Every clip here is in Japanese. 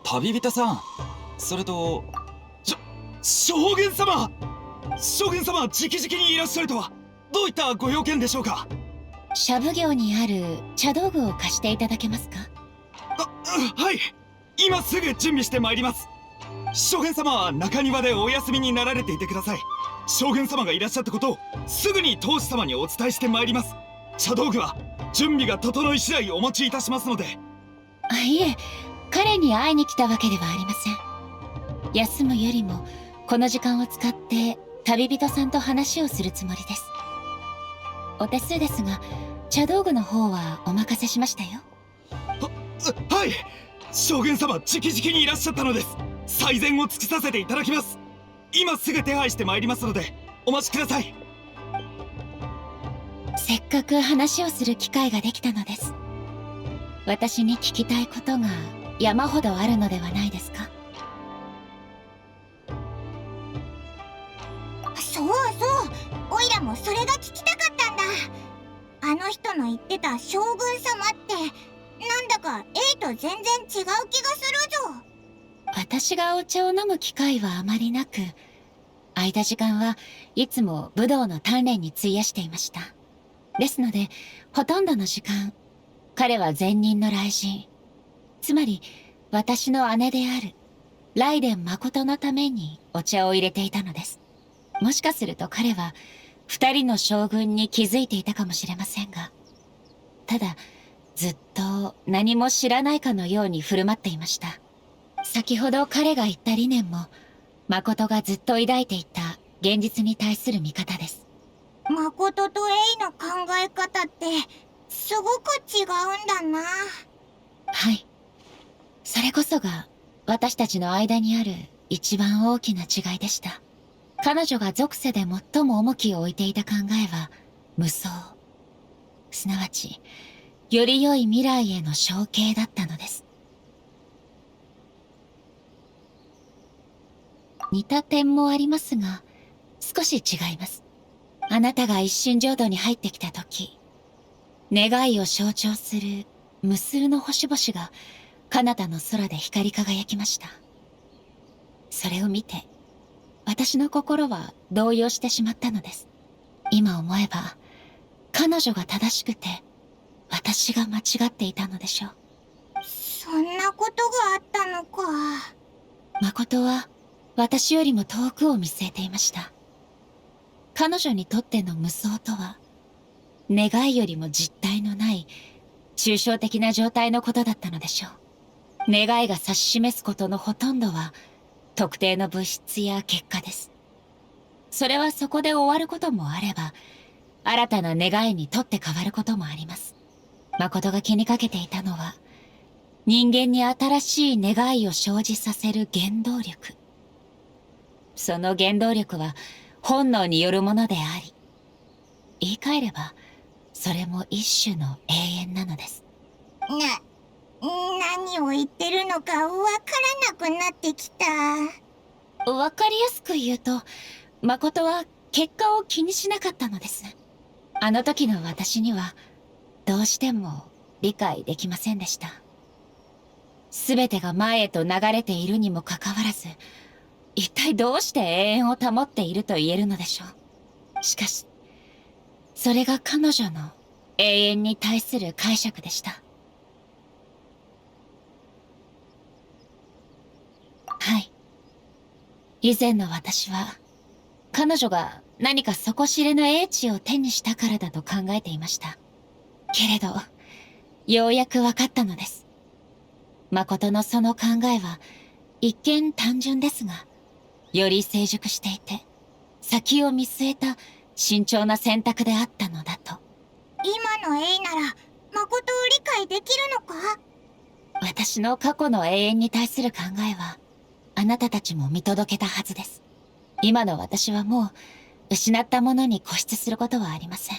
旅人さん、それと将軍様、将軍様直々にいらっしゃるとはどういったご用件でしょうか？シャブ業にある茶道具を貸していただけますか？はい、今すぐ準備してまいります。将軍様は中庭でお休みになられていてください。将軍様がいらっしゃったことをすぐに当主様にお伝えしてまいります。茶道具は準備が整い次第お持ちいたしますので。いえ、彼に会いに来たわけではありません。休むよりもこの時間を使って旅人さんと話をするつもりです。お手数ですが、茶道具の方はお任せしましたよ。はい、将軍様直々にいらっしゃったのです。最善を尽くさせていただきます。今すぐ手配してまいりますのでお待ちください。せっかく話をする機会ができたのです。私に聞きたいことが山ほどあるのではないですか？そうそう、おいらもそれが聞きたかったんだ。あの人の言ってた将軍様ってなんだかエイと全然違う気がするぞ。私がお茶を飲む機会はあまりなく、空いた時間はいつも武道の鍛錬に費やしていました。ですので、ほとんどの時間、彼は前任の雷神、つまり私の姉である雷電誠のためにお茶を入れていたのです。もしかすると彼は二人の将軍に気づいていたかもしれませんが、ただずっと何も知らないかのように振る舞っていました。先ほど彼が言った理念も、誠がずっと抱いていた現実に対する見方です。誠とエイの考え方ってすごく違うんだな。はい。それこそが私たちの間にある一番大きな違いでした。彼女が俗世で最も重きを置いていた考えは無双。すなわち、より良い未来への承継だったのです。似た点もありますが、少し違います。あなたが一身浄土に入ってきた時、願いを象徴する無数の星々が彼方の空で光り輝きました。それを見て、私の心は動揺してしまったのです。今思えば、彼女が正しくて、私が間違っていたのでしょう。そんなことがあったのか。誠は、私よりも遠くを見据えていました。彼女にとっての無双とは、願いよりも実体のない、抽象的な状態のことだったのでしょう。願いが指し示すことのほとんどは、特定の物質や結果です。それはそこで終わることもあれば、新たな願いにとって変わることもあります。誠が気にかけていたのは、人間に新しい願いを生じさせる原動力。その原動力は本能によるものであり、言い換えれば、それも一種の永遠なのです。何を言ってるのかわからなくなってきた。わかりやすく言うと、誠は結果を気にしなかったのです。あの時の私には、どうしても理解できませんでした。すべてが前へと流れているにもかかわらず、一体どうして永遠を保っていると言えるのでしょう。しかし、それが彼女の永遠に対する解釈でした。はい。以前の私は、彼女が何か底知れぬ英知を手にしたからだと考えていました。けれど、ようやく分かったのです。誠のその考えは、一見単純ですが、より成熟していて、先を見据えた慎重な選択であったのだと。今のエイなら誠を理解できるのか？私の過去の永遠に対する考えは、あなたたちも見届けたはずです。今の私はもう、失ったものに固執することはありません。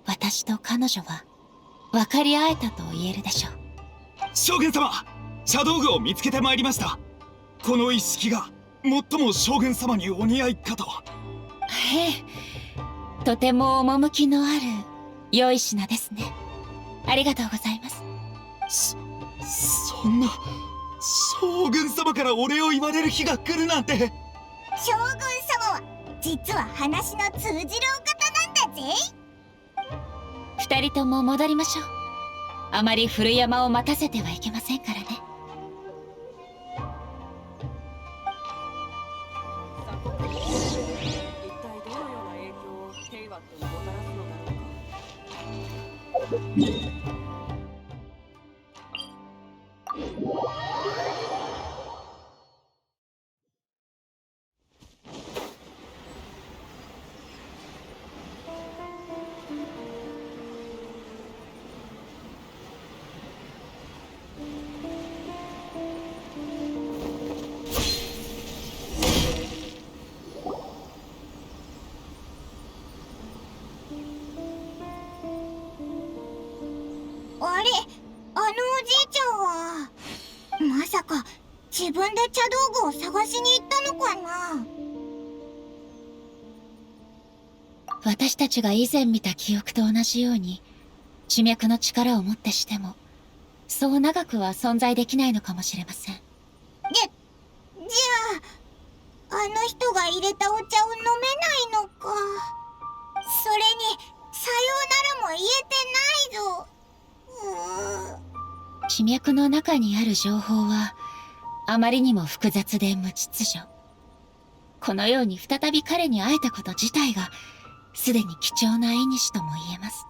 私と彼女は分かり合えたと言えるでしょう。将軍様、茶道具を見つけてまいりました。この一式が最も将軍様にお似合いかと。ええ、とても趣のある良い品ですね。ありがとうございます。そんな将軍様からお礼を言われる日が来るなんて。将軍様は実は話の通じるお方なんだぜ。二人とも戻りましょう。あまり古山を待たせてはいけませんからね。一体どのような影響をテイワットにもたらすのだろうか。あれ、あのおじいちゃんはまさか自分で茶道具を探しに行ったのかな。私たちが以前見た記憶と同じように、地脈の力をもってしても、そう長くは存在できないのかもしれません。じゃあ、あの人が入れたお茶を飲めないのか。それに、さようならも言えてないぞ。地脈の中にある情報は、あまりにも複雑で無秩序。このように再び彼に会えたこと自体が、すでに貴重な縁とも言えます。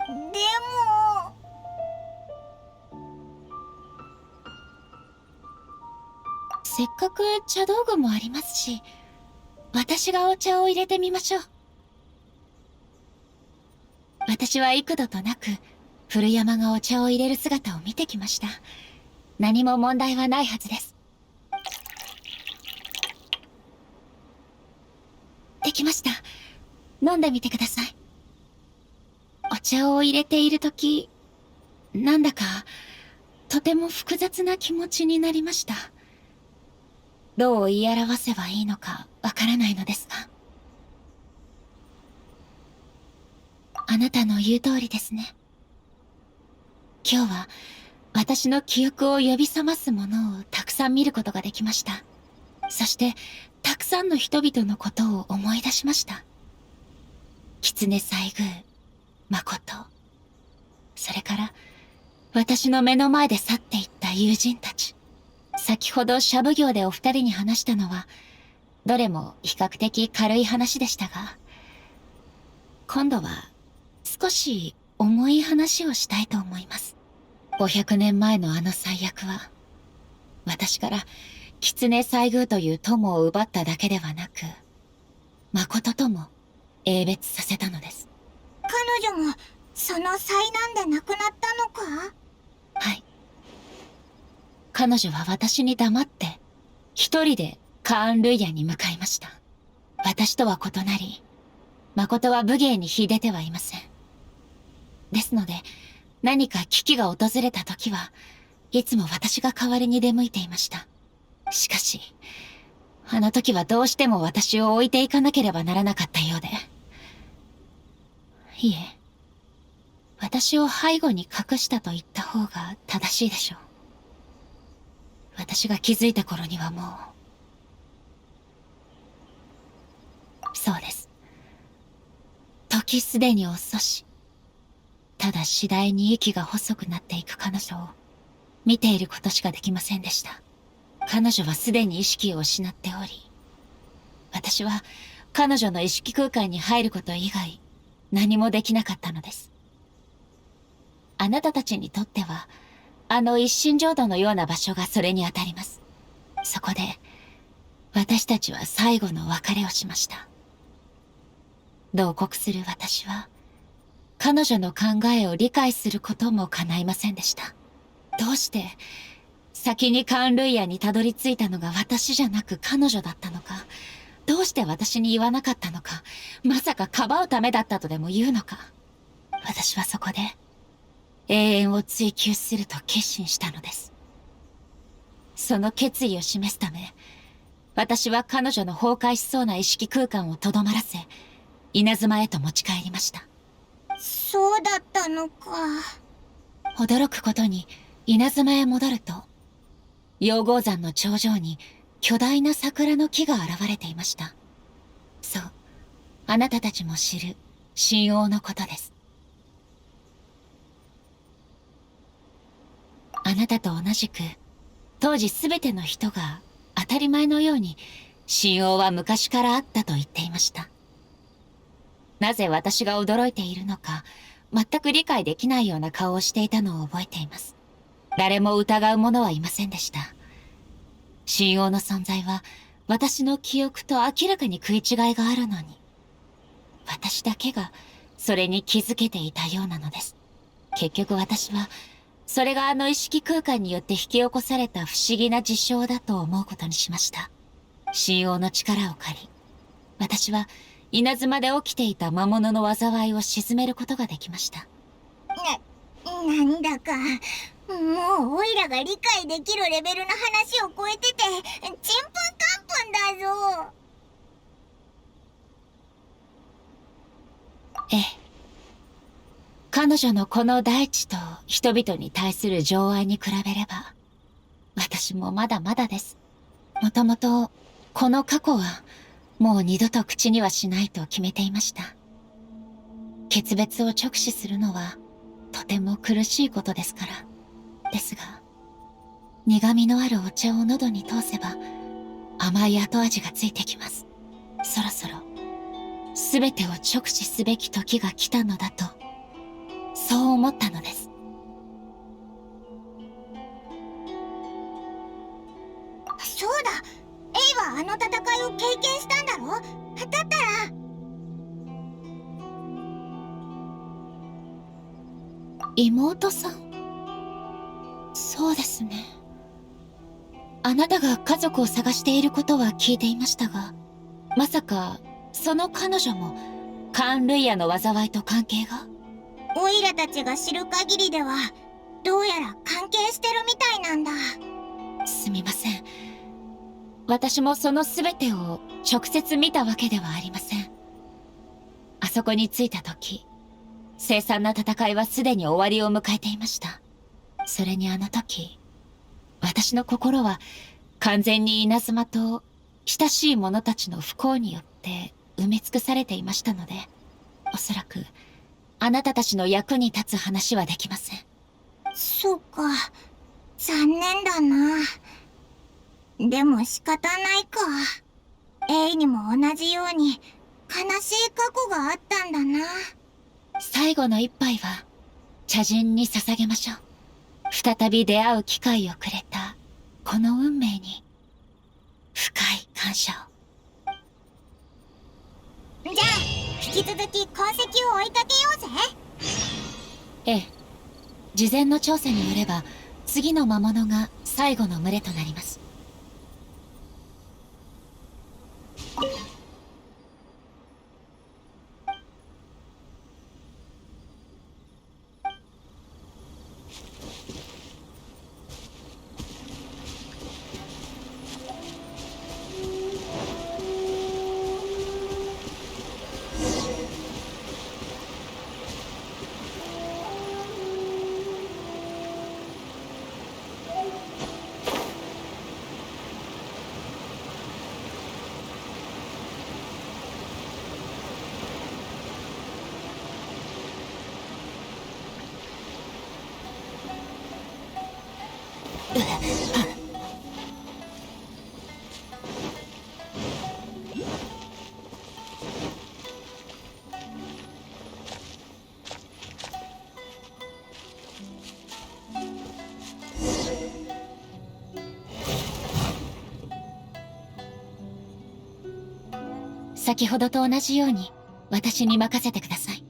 でも、せっかく茶道具もありますし、私がお茶を入れてみましょう。私は幾度となく、古山がお茶を入れる姿を見てきました。何も問題はないはずです。できました。飲んでみてください。お茶を入れているとき、なんだか、とても複雑な気持ちになりました。どう言い表せばいいのかわからないのですが。あなたの言う通りですね。今日は私の記憶を呼び覚ますものをたくさん見ることができました。そしてたくさんの人々のことを思い出しました。狐西宮、誠、それから私の目の前で去っていった友人たち。先ほど社奉行でお二人に話したのは、どれも比較的軽い話でしたが、今度は少し重い話をしたいと思います。500年前のあの災厄は、私から狐西宮という友を奪っただけではなく、誠とも永別させたのです。彼女もその災難で亡くなったのか。はい。彼女は私に黙って、一人でカーン・ルイヤに向かいました。私とは異なり、誠は武芸に秀でてはいません。ですので、何か危機が訪れた時は、いつも私が代わりに出向いていました。しかし、あの時はどうしても私を置いていかなければならなかったようで。いえ、私を背後に隠したと言った方が正しいでしょう。私が気づいた頃にはもう。そうです。時すでに遅し、ただ次第に息が細くなっていく彼女を見ていることしかできませんでした。彼女はすでに意識を失っており、私は彼女の意識空間に入ること以外何もできなかったのです。あなたたちにとっては、あの一心浄土のような場所がそれにあたります。そこで、私たちは最後の別れをしました。同国する私は、彼女の考えを理解することも叶いませんでした。どうして、先にカーン・ルイヤにたどり着いたのが私じゃなく彼女だったのか、どうして私に言わなかったのか、まさかかばうためだったとでも言うのか。私はそこで永遠を追求すると決心したのです。その決意を示すため、私は彼女の崩壊しそうな意識空間をとどまらせ、稲妻へと持ち帰りました。そうだったのか。驚くことに稲妻へ戻ると、陽光山の頂上に巨大な桜の木が現れていました。そう、あなたたちも知る神王のことです。あなたと同じく、当時すべての人が当たり前のように神王は昔からあったと言っていました。なぜ私が驚いているのか、全く理解できないような顔をしていたのを覚えています。誰も疑う者はいませんでした。神王の存在は私の記憶と明らかに食い違いがあるのに、私だけがそれに気づけていたようなのです。結局私は、それがあの意識空間によって引き起こされた不思議な事象だと思うことにしました。神王の力を借り、私は稲妻で起きていた魔物の災いを鎮めることができました。なんだか、もうオイラが理解できるレベルの話を超えてて、ちんぷんかんぷんだぞ。ええ。彼女のこの大地と人々に対する情愛に比べれば、私もまだまだです。もともと、この過去は、もう二度と口にはしないと決めていました。決別を直視するのは、とても苦しいことですから。ですが、苦味のあるお茶を喉に通せば、甘い後味がついてきます。そろそろ、すべてを直視すべき時が来たのだと、そう思ったのです。そうだ、エイはあの戦いを経験したんだろ。だったら妹さん。そうですね。あなたが家族を探していることは聞いていましたが、まさかその彼女もカーン・ルイヤの災いと関係が？オイラたちが知る限りでは、どうやら関係してるみたいなんだ。すみません。私もその全てを直接見たわけではありません。あそこに着いた時、凄惨な戦いはすでに終わりを迎えていました。それにあの時、私の心は完全に稲妻と親しい者たちの不幸によって埋め尽くされていましたので、おそらくあなたたちの役に立つ話はできません。そうか、残念だな。でも仕方ないか。エイにも同じように悲しい過去があったんだな。最後の一杯は茶人に捧げましょう。再び出会う機会をくれたこの運命に深い感謝を。じゃあ引き続き痕跡を追いかけようぜ。ええ。事前の調査によれば次の魔物が最後の群れとなります。先ほどと同じように私に任せてください。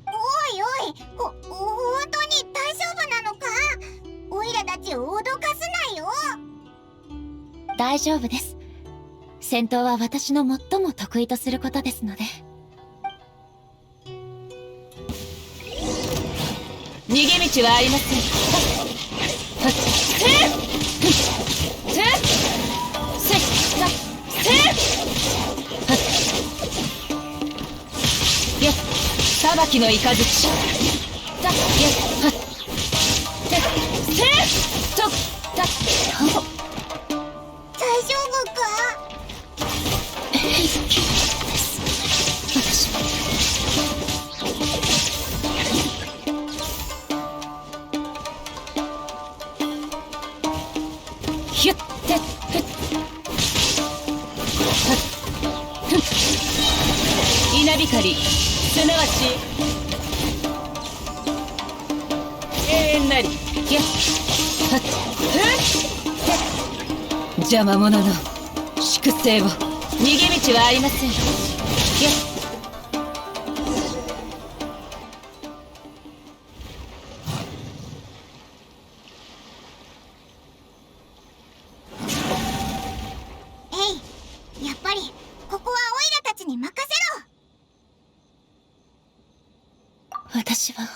おいおい、本当に大丈夫なのか？オイラたちを脅かすなよ。大丈夫です。戦闘は私の最も得意とすることですので。逃げ道はありません。裁きの雷。大丈夫か？ヒュッて稲光、すなわち永遠なり。邪魔者の粛清を。逃げ道はありません。やっぱりここはオイラたちに任せろ。私は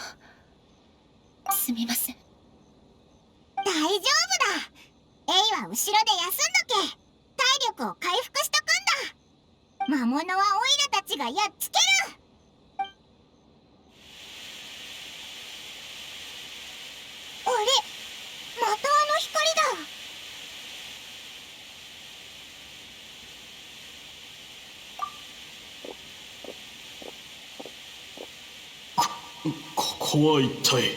すみません。大丈夫だ。エイは後ろで休んどけ。体力を回復しとくんだ。魔物はオイラたちがやっつける。あれ、またあの光だ。ここは一体。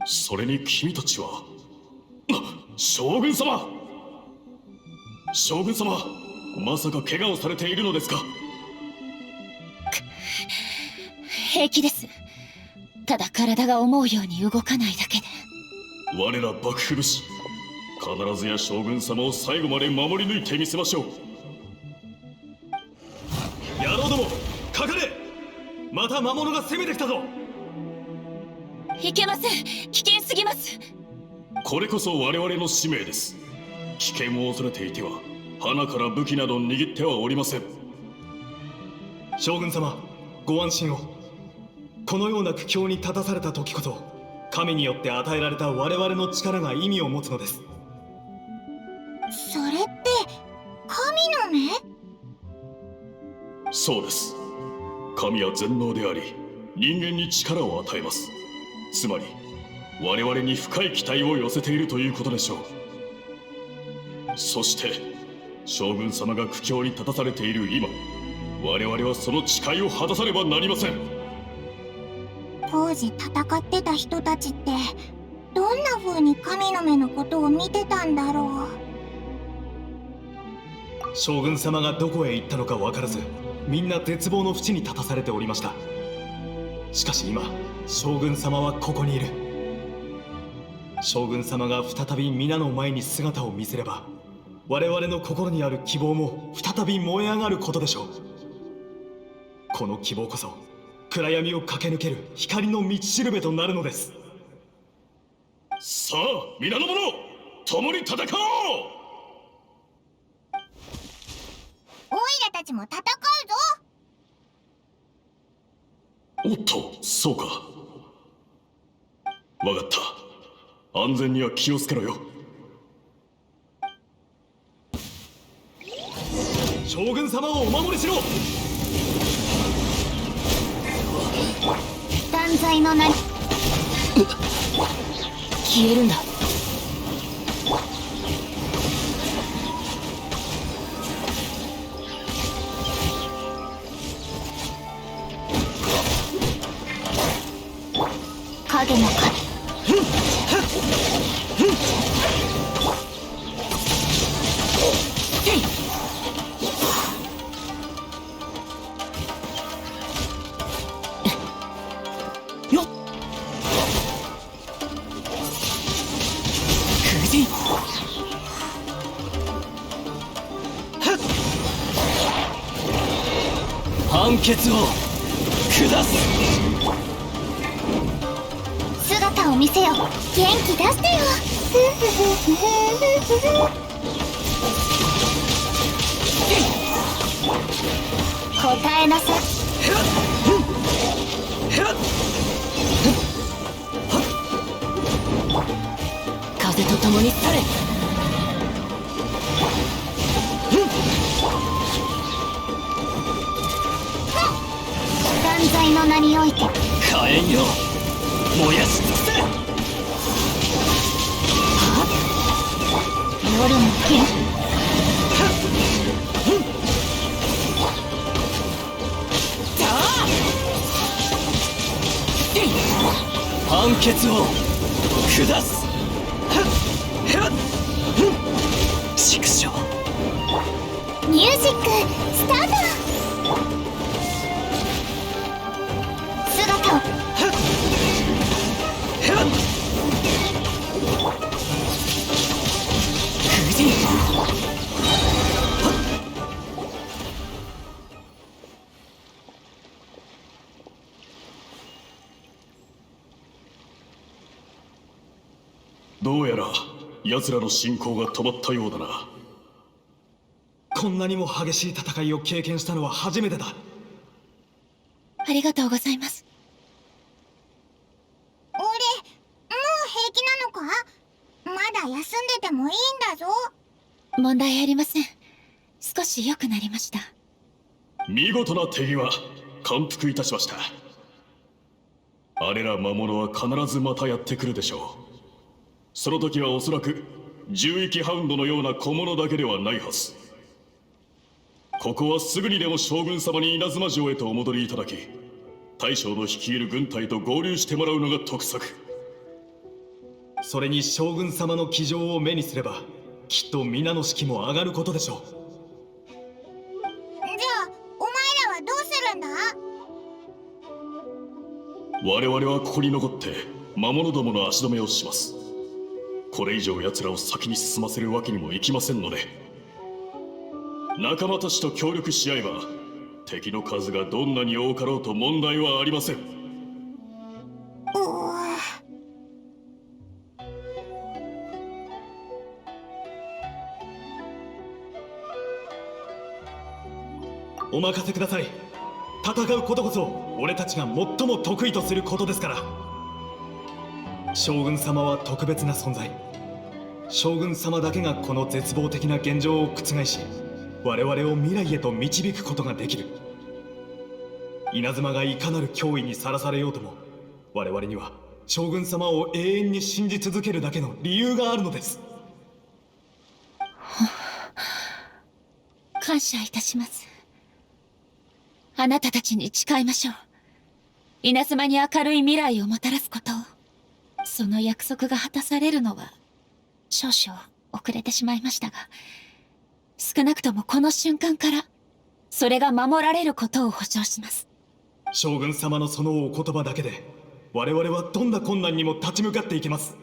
それに君たちは。将軍様、将軍様、まさか怪我をされているのですか？平気です。ただ体が思うように動かないだけで。我ら幕府武士、必ずや将軍様を最後まで守り抜いてみせましょう。野郎ども、かかれ！また魔物が攻めてきたぞ。いけません。危険すぎます。これこそ我々の使命です。危険を恐れていては花から武器など握ってはおりません。将軍様、ご安心を。このような苦境に立たされた時こそ、神によって与えられた我々の力が意味を持つのです。それって神の目？そうです。神は全能であり、人間に力を与えます。つまり我々に深い期待を寄せているということでしょう。そして将軍様が苦境に立たされている今、我々はその誓いを果たさねばなりません。当時戦ってた人たちってどんな風に神の目のことを見てたんだろう。将軍様がどこへ行ったのか分からず、みんな絶望の淵に立たされておりました。しかし今、将軍様はここにいる。将軍様が再び皆の前に姿を見せれば、我々の心にある希望も再び燃え上がることでしょう。この希望こそ暗闇を駆け抜ける光の道しるべとなるのです。さあ皆の者、共に戦おう。オイラたちも戦うぞ。おっと、そうか。わかった。安全には気をつけろよ。将軍様をお守りしろ。断罪の名に消えるんだ。影の影。よっ。藤井。判決を下す。姿を見せよ。元気出してよ。答えなさい。風と共に去れ。断罪の名において。火炎よ、燃やし尽くせ。夜の剣。判決を下す。畜生。ミュージックスタート。姿を。どうやら奴らの進行が止まったようだな。こんなにも激しい戦いを経験したのは初めてだ。ありがとうございます。俺、もう平気なのか？まだ休んでてもいいんだぞ。問題ありません。少し良くなりました。見事な手際、感服いたしました。あれら魔物は必ずまたやってくるでしょう。その時はおそらく獣域ハウンドのような小物だけではないはず。ここはすぐにでも将軍様に稲妻城へとお戻りいただき、大将の率いる軍隊と合流してもらうのが得策。それに将軍様の騎乗を目にすれば、きっと皆の士気も上がることでしょう。じゃあ、お前らはどうするんだ？我々はここに残って魔物どもの足止めをします。これ以上奴らを先に進ませるわけにもいきませんので、仲間たちと協力し合えば敵の数がどんなに多かろうと問題はありません。お任せください。戦うことこそ俺たちが最も得意とすることですから。将軍様は特別な存在。将軍様だけがこの絶望的な現状を覆し、我々を未来へと導くことができる。稲妻がいかなる脅威にさらされようとも、我々には将軍様を永遠に信じ続けるだけの理由があるのです。感謝いたします。あなたたちに誓いましょう。稲妻に明るい未来をもたらすことを。その約束が果たされるのは少々遅れてしまいましたが、少なくともこの瞬間からそれが守られることを保証します。将軍様のそのお言葉だけで我々はどんな困難にも立ち向かっていけます。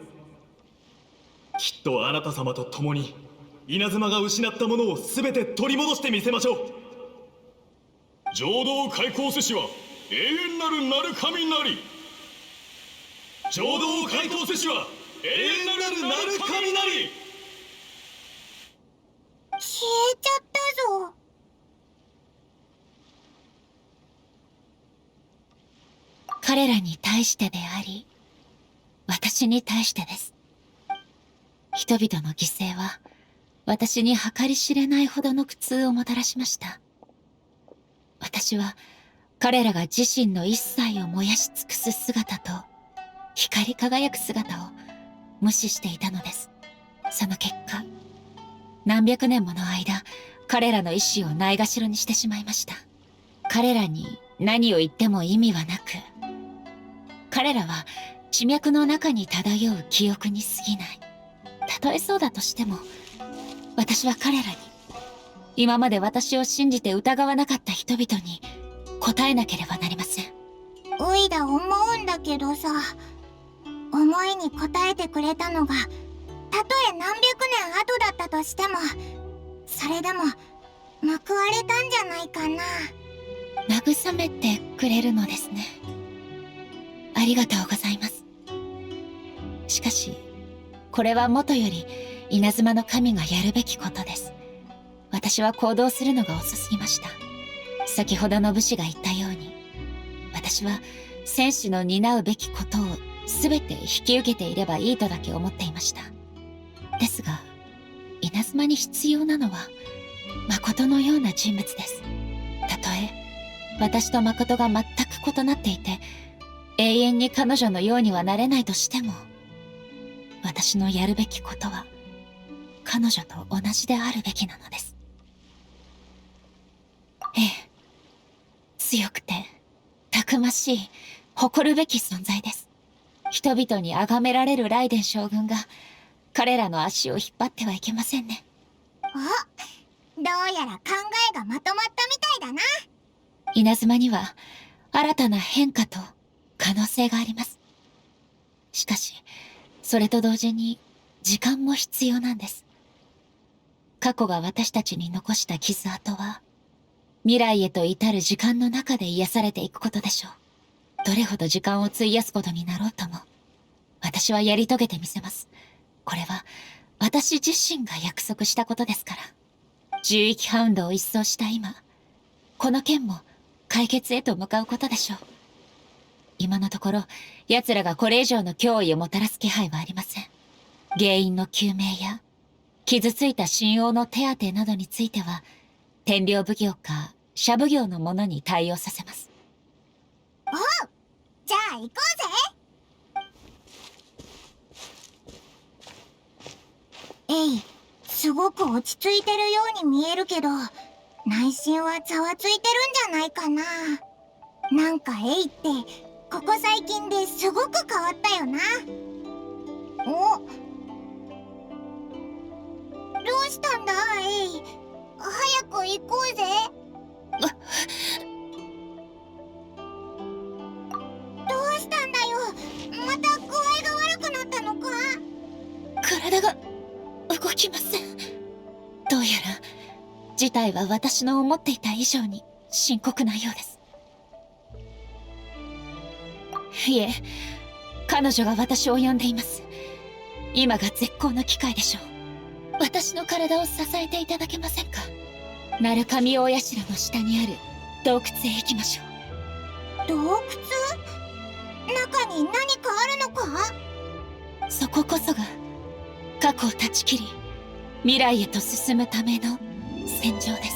きっとあなた様と共に稲妻が失ったものを全て取り戻してみせましょう。浄土開口せしは永遠なる鳴神なり。浄土開口せしは永遠なる鳴神なり。消えちゃったぞ。彼らに対してであり、私に対してです。人々の犠牲は私に計り知れないほどの苦痛をもたらしました。私は彼らが自身の一切を燃やし尽くす姿と光り輝く姿を無視していたのです。その結果、何百年もの間、彼らの意志をないがしろにしてしまいました。彼らに何を言っても意味はなく、彼らは地脈の中に漂う記憶に過ぎない。たとえそうだとしても、私は彼らに、今まで私を信じて疑わなかった人々に答えなければなりません。おいら思うんだけどさ、思いに応えてくれたのがたとえ何百年後だったとしても、それでも報われたんじゃないかな。慰めてくれるのですね。ありがとうございます。しかし、これはもとより稲妻の神がやるべきことです。私は行動するのが遅すぎました。先ほどの武士が言ったように、私は戦士の担うべきことを全て引き受けていればいいとだけ思っていました。ですが、稲妻に必要なのは誠のような人物です。たとえ私と誠が全く異なっていて、永遠に彼女のようにはなれないとしても、私のやるべきことは彼女と同じであるべきなのです。ええ、強くてたくましい誇るべき存在です。人々に崇められるライデン将軍が彼らの足を引っ張ってはいけませんね。どうやら考えがまとまったみたいだな。稲妻には新たな変化と可能性があります。しかし、それと同時に時間も必要なんです。過去が私たちに残した傷跡は、未来へと至る時間の中で癒されていくことでしょう。どれほど時間を費やすことになろうとも、私はやり遂げてみせます。これは私自身が約束したことですから。獣域ハウンドを一掃した今、この件も解決へと向かうことでしょう。今のところ、奴らがこれ以上の脅威をもたらす気配はありません。原因の究明や、傷ついた神王の手当てなどについては、天領奉行か社奉行の者に対応させます。じゃあ行こうぜ。エイ、すごく落ち着いてるように見えるけど、内心はざわついてるんじゃないかな。なんかエイってここ最近ですごく変わったよな。お、どうしたんだエイ。早く行こうぜ。どうしたんだよ。また具合が悪くなったのか。体が動きません。どうやら事態は私の思っていた以上に深刻なようです。いえ、彼女が私を呼んでいます。今が絶好の機会でしょう。私の体を支えていただけませんか。鳴神大社の下にある洞窟へ行きましょう。洞窟？中に何かあるのか？そここそが過去を断ち切り未来へと進むための戦場です。